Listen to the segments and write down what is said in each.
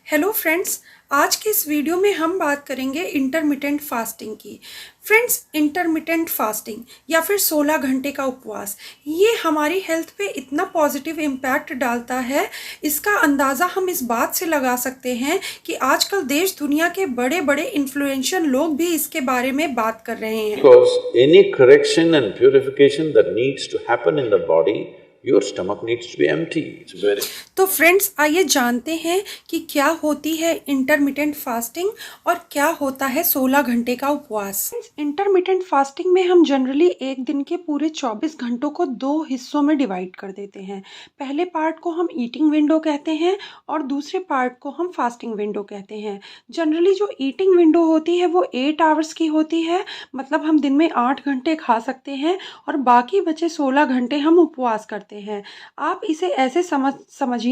Hello friends. आज के इस वीडियो में हम बात करेंगे इंटरमिटेंट फास्टिंग की। फ्रेंड्स, इंटरमिटेंट फास्टिंग या फिर 16 घंटे का उपवास, ये हमारी हेल्थ पे इतना पॉजिटिव इम्पैक्ट डालता है। इसका अंदाज़ा हम इस बात से लगा सकते हैं कि आजकल देश दुनिया के बड़े बड़े इन्फ्लुएंशियल लोग भी इसके बारे में बात कर रहे हैं। Because any correction and purification that needs to happen in the body, your stomach needs to be empty. It's very… तो फ्रेंड्स, आइए जानते हैं कि क्या होती है इंटरमिटेंट फास्टिंग और क्या होता है 16 घंटे का उपवास। इंटरमिटेंट फास्टिंग में हम जनरली एक दिन के पूरे 24 घंटों को दो हिस्सों में डिवाइड कर देते हैं। पहले पार्ट को हम ईटिंग विंडो कहते हैं और दूसरे पार्ट को हम फास्टिंग विंडो कहते हैं। जनरली जो ईटिंग विंडो होती है वो 8 आवर्स की होती है, मतलब हम दिन में 8 घंटे खा सकते हैं और बाकी बचे 16 घंटे हम उपवास करते हैं। आप इसे ऐसे समझिए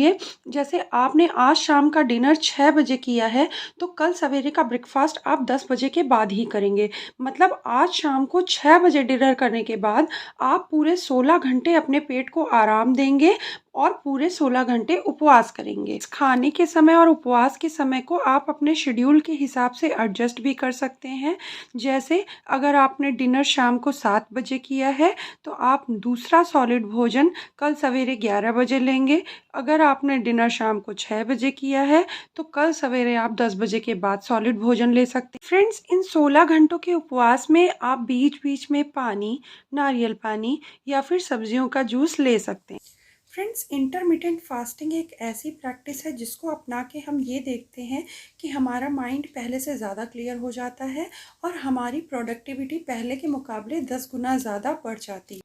जैसे आपने आज शाम का डिनर 6 बजे किया है तो कल सवेरे का ब्रेकफास्ट आप 10 बजे के बाद ही करेंगे। मतलब आज शाम को 6 बजे डिनर करने के बाद आप पूरे 16 घंटे अपने पेट को आराम देंगे और पूरे 16 घंटे उपवास करेंगे। खाने के समय और उपवास के समय को आप अपने शेड्यूल के हिसाब से एडजस्ट भी कर सकते हैं। जैसे अगर आपने डिनर शाम को 7 बजे किया है तो आप दूसरा सॉलिड भोजन कल सवेरे 11 बजे लेंगे। अगर आपने डिनर शाम को 6 बजे किया है तो कल सवेरे आप 10 बजे के बाद सॉलिड भोजन ले सकते हैं। फ्रेंड्स, इन 16 घंटों के उपवास में आप बीच बीच में पानी, नारियल पानी या फिर सब्जियों का जूस ले सकते हैं। फ्रेंड्स, इंटरमिटेंट फास्टिंग एक ऐसी प्रैक्टिस है जिसको अपना के हम ये देखते हैं कि हमारा माइंड पहले से ज़्यादा क्लियर हो जाता है और हमारी प्रोडक्टिविटी पहले के मुकाबले 10 गुना ज़्यादा बढ़ जाती है।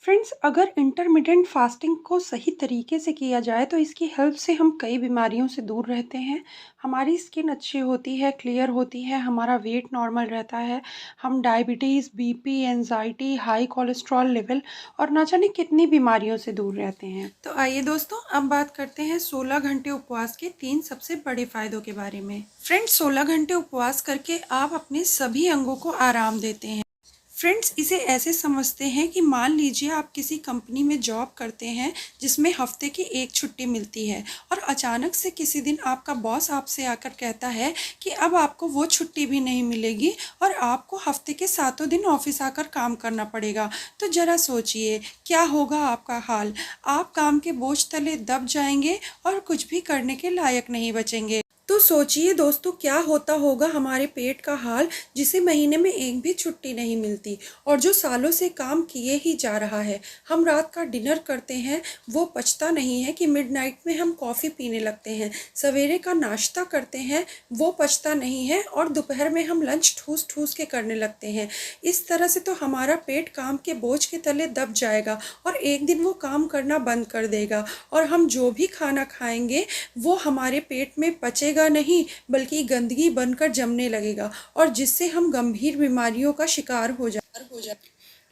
फ्रेंड्स, अगर इंटरमिटेंट फास्टिंग को सही तरीके से किया जाए तो इसकी हेल्प से हम कई बीमारियों से दूर रहते हैं। हमारी स्किन अच्छी होती है, क्लियर होती है, हमारा वेट नॉर्मल रहता है, हम diabetes, BP, anxiety, high cholesterol level और ना जाने कितनी बीमारियों से दूर रहते हैं। तो आइए दोस्तों, अब बात करते हैं 16 घंटे उपवास के 3 सबसे बड़े फायदों के बारे में। फ्रेंड्स, 16 घंटे उपवास करके आप अपने सभी अंगों को आराम देते हैं। फ्रेंड्स, इसे ऐसे समझते हैं कि मान लीजिए आप किसी कंपनी में जॉब करते हैं जिसमें हफ्ते की एक छुट्टी मिलती है और अचानक से किसी दिन आपका बॉस आपसे आकर कहता है कि अब आपको वो छुट्टी भी नहीं मिलेगी और आपको हफ्ते के 7 दिन ऑफिस आकर काम करना पड़ेगा। तो ज़रा सोचिए क्या होगा आपका हाल। आप काम के बोझ तले दब जाएंगे और कुछ भी करने के लायक नहीं बचेंगे। तो सोचिए दोस्तों, क्या होता होगा हमारे पेट का हाल जिसे महीने में एक भी छुट्टी नहीं मिलती और जो सालों से काम किए ही जा रहा है। हम रात का डिनर करते हैं, वो पचता नहीं है कि मिडनाइट में हम कॉफ़ी पीने लगते हैं। सवेरे का नाश्ता करते हैं, वो पचता नहीं है और दोपहर में हम लंच ठूस ठूस के करने लगते हैं। इस तरह से तो हमारा पेट काम के बोझ के तले दब जाएगा और एक दिन वो काम करना बंद कर देगा और हम जो भी खाना खाएंगे वो हमारे पेट में पचेगा नहीं, बल्कि गंदगी बनकर जमने लगेगा और जिससे हम गंभीर बीमारियों का शिकार हो जाए।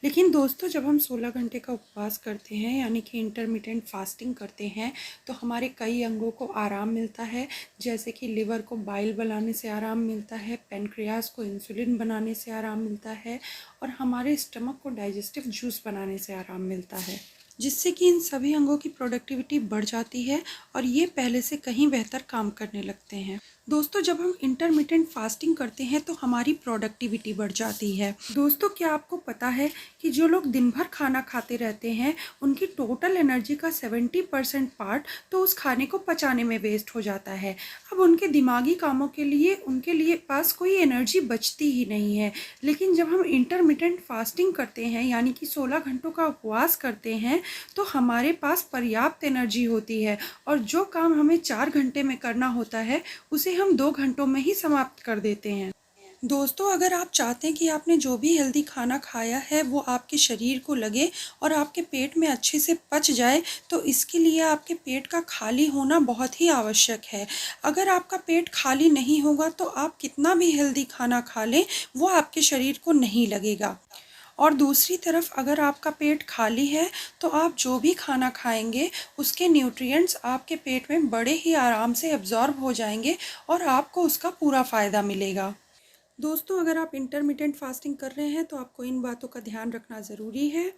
लेकिन दोस्तों, जब हम 16 घंटे का उपवास करते हैं यानी कि इंटरमिटेंट फास्टिंग करते हैं तो हमारे कई अंगों को आराम मिलता है। जैसे कि लिवर को बाइल बनाने से आराम मिलता है, पेनक्रियास को इंसुलिन बनाने से आराम मिलता है और हमारे स्टमक को डाइजेस्टिव जूस बनाने से आराम मिलता है, जिससे कि इन सभी अंगों की प्रोडक्टिविटी बढ़ जाती है और ये पहले से कहीं बेहतर काम करने लगते हैं। दोस्तों, जब हम इंटरमिटेंट फास्टिंग करते हैं तो हमारी प्रोडक्टिविटी बढ़ जाती है। दोस्तों, क्या आपको पता है कि जो लोग दिन भर खाना खाते रहते हैं उनकी टोटल एनर्जी का 70% पार्ट तो उस खाने को पचाने में वेस्ट हो जाता है। अब उनके दिमागी कामों के लिए उनके लिए पास कोई एनर्जी बचती ही नहीं है। लेकिन जब हम इंटरमिटेंट फास्टिंग करते हैं यानी कि 16 घंटों का उपवास करते हैं तो हमारे पास पर्याप्त एनर्जी होती है और जो काम हमें 4 घंटे में करना होता है उसे हम 2 घंटों में ही समाप्त कर देते हैं। दोस्तों, अगर आप चाहते हैं कि आपने जो भी हेल्दी खाना खाया है वो आपके शरीर को लगे और आपके पेट में अच्छे से पच जाए तो इसके लिए आपके पेट का खाली होना बहुत ही आवश्यक है। अगर आपका पेट खाली नहीं होगा तो आप कितना भी हेल्दी खाना खा लें वो आपके शरीर को नहीं लगेगा। और दूसरी तरफ अगर आपका पेट खाली है तो आप जो भी खाना खाएंगे उसके न्यूट्रिएंट्स आपके पेट में बड़े ही आराम से एब्जॉर्ब हो जाएंगे और आपको उसका पूरा फ़ायदा मिलेगा। दोस्तों, अगर आप इंटरमिटेंट फास्टिंग कर रहे हैं तो आपको इन बातों का ध्यान रखना ज़रूरी है।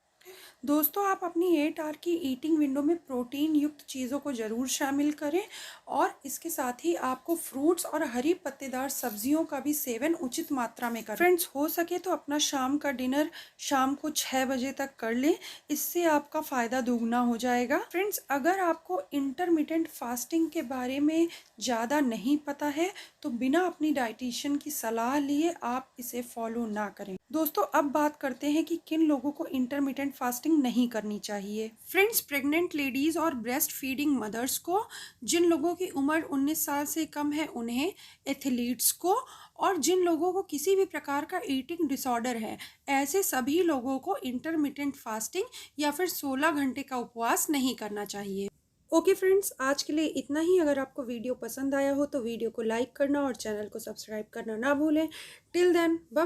दोस्तों, आप अपनी 8 आवर की ईटिंग विंडो में प्रोटीन युक्त चीज़ों को ज़रूर शामिल करें और इसके साथ ही आपको फ्रूट्स और हरी पत्तेदार सब्जियों का भी सेवन उचित मात्रा में करें। फ्रेंड्स, हो सके तो अपना शाम का डिनर शाम को 6 बजे तक कर लें, इससे आपका फ़ायदा दोगुना हो जाएगा। फ्रेंड्स, अगर आपको इंटरमिटेंट फास्टिंग के बारे में ज़्यादा नहीं पता है तो बिना अपनी डाइटिशियन की सलाह लिए आप इसे फॉलो ना करें। दोस्तों, अब बात करते हैं कि किन लोगों को इंटरमिटेंट फास्टिंग नहीं करनी चाहिए। फ्रेंड्स, प्रेग्नेंट लेडीज और ब्रेस्ट फीडिंग मदर्स को, जिन लोगों की उम्र 19 साल से कम है उन्हें, एथलीट्स को और जिन लोगों को किसी भी प्रकार का ईटिंग डिसऑर्डर है, ऐसे सभी लोगों को इंटरमिटेंट फास्टिंग या फिर 16 घंटे का उपवास नहीं करना चाहिए। ओके फ्रेंड्स, आज के लिए इतना ही। अगर आपको वीडियो पसंद आया हो तो वीडियो को लाइक करना और चैनल को सब्सक्राइब करना ना भूलें। Till then, bye.